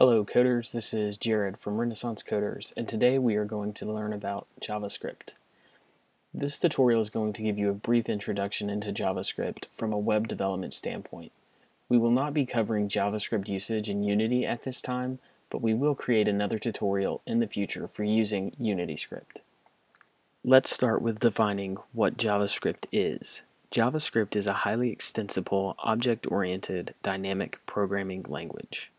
Hello coders, this is Jared from Renaissance Coders, and today we are going to learn about JavaScript. This tutorial is going to give you a brief introduction into JavaScript from a web development standpoint. We will not be covering JavaScript usage in Unity at this time, but we will create another tutorial in the future for using Unity script. Let's start with defining what JavaScript is. JavaScript is a highly extensible, object-oriented, dynamic programming language.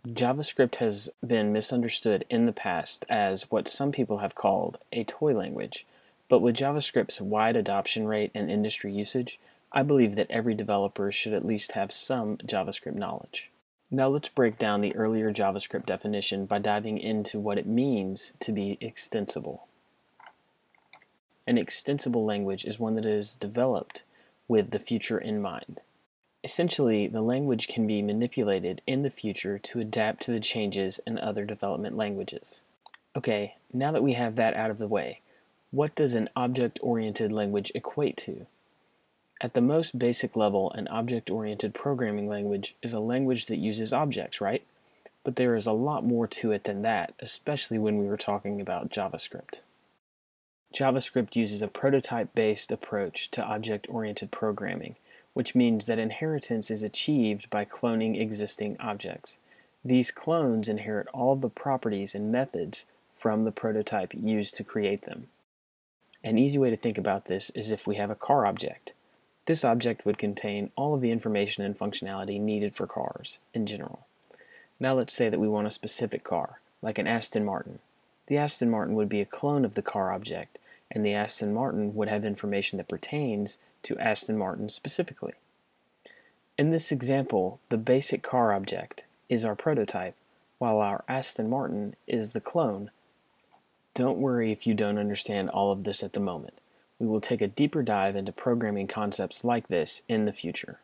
JavaScript has been misunderstood in the past as what some people have called a toy language, but with JavaScript's wide adoption rate and industry usage, I believe that every developer should at least have some JavaScript knowledge. Now let's break down the earlier JavaScript definition by diving into what it means to be extensible. An extensible language is one that is developed with the future in mind. Essentially, the language can be manipulated in the future to adapt to the changes in other development languages. Okay, now that we have that out of the way, what does an object-oriented language equate to? At the most basic level, an object-oriented programming language is a language that uses objects, right? But there is a lot more to it than that, especially when we were talking about JavaScript. JavaScript uses a prototype-based approach to object-oriented programming, which means that inheritance is achieved by cloning existing objects. These clones inherit all the properties and methods from the prototype used to create them. An easy way to think about this is if we have a car object. This object would contain all of the information and functionality needed for cars in general. Now let's say that we want a specific car, like an Aston Martin. The Aston Martin would be a clone of the car object, and the Aston Martin would have information that pertains to Aston Martin specifically. In this example, the basic car object is our prototype, while our Aston Martin is the clone. Don't worry if you don't understand all of this at the moment. We will take a deeper dive into programming concepts like this in the future.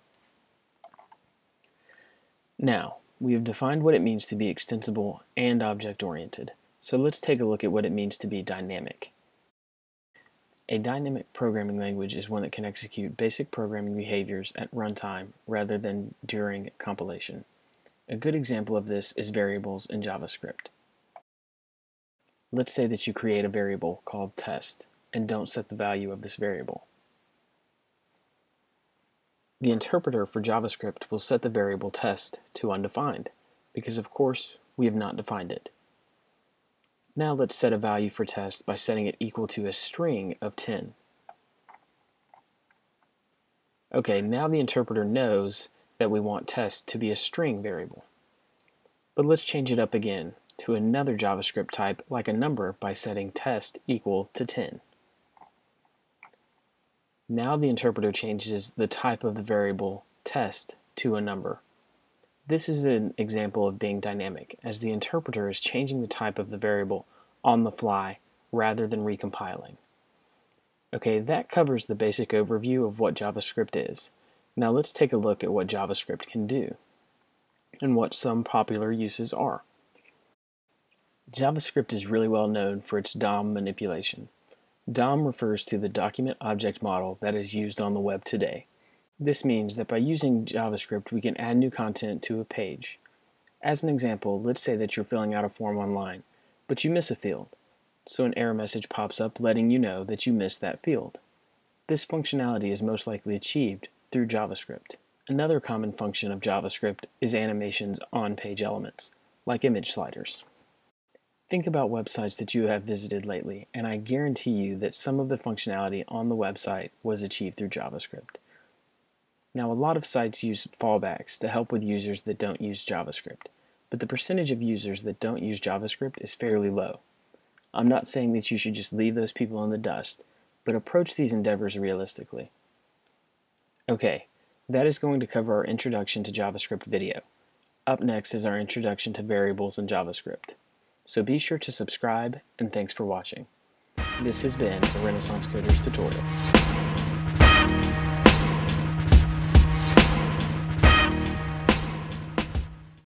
Now, we have defined what it means to be extensible and object-oriented, so let's take a look at what it means to be dynamic. A dynamic programming language is one that can execute basic programming behaviors at runtime rather than during compilation. A good example of this is variables in JavaScript. Let's say that you create a variable called test and don't set the value of this variable. The interpreter for JavaScript will set the variable test to undefined because, of course, we have not defined it. Now let's set a value for test by setting it equal to a string of 10. Okay, now the interpreter knows that we want test to be a string variable. But let's change it up again to another JavaScript type like a number by setting test equal to 10. Now the interpreter changes the type of the variable test to a number. This is an example of being dynamic, as the interpreter is changing the type of the variable on the fly rather than recompiling. Okay, that covers the basic overview of what JavaScript is. Now let's take a look at what JavaScript can do and what some popular uses are. JavaScript is really well known for its DOM manipulation. DOM refers to the document object model that is used on the web today. This means that by using JavaScript, we can add new content to a page. As an example, let's say that you're filling out a form online, but you miss a field. So an error message pops up letting you know that you missed that field. This functionality is most likely achieved through JavaScript. Another common function of JavaScript is animations on page elements, like image sliders. Think about websites that you have visited lately, and I guarantee you that some of the functionality on the website was achieved through JavaScript. Now, a lot of sites use fallbacks to help with users that don't use JavaScript, but the percentage of users that don't use JavaScript is fairly low. I'm not saying that you should just leave those people in the dust, but approach these endeavors realistically. Okay, that is going to cover our introduction to JavaScript video. Up next is our introduction to variables in JavaScript. So be sure to subscribe, and thanks for watching. This has been a Renaissance Coders tutorial.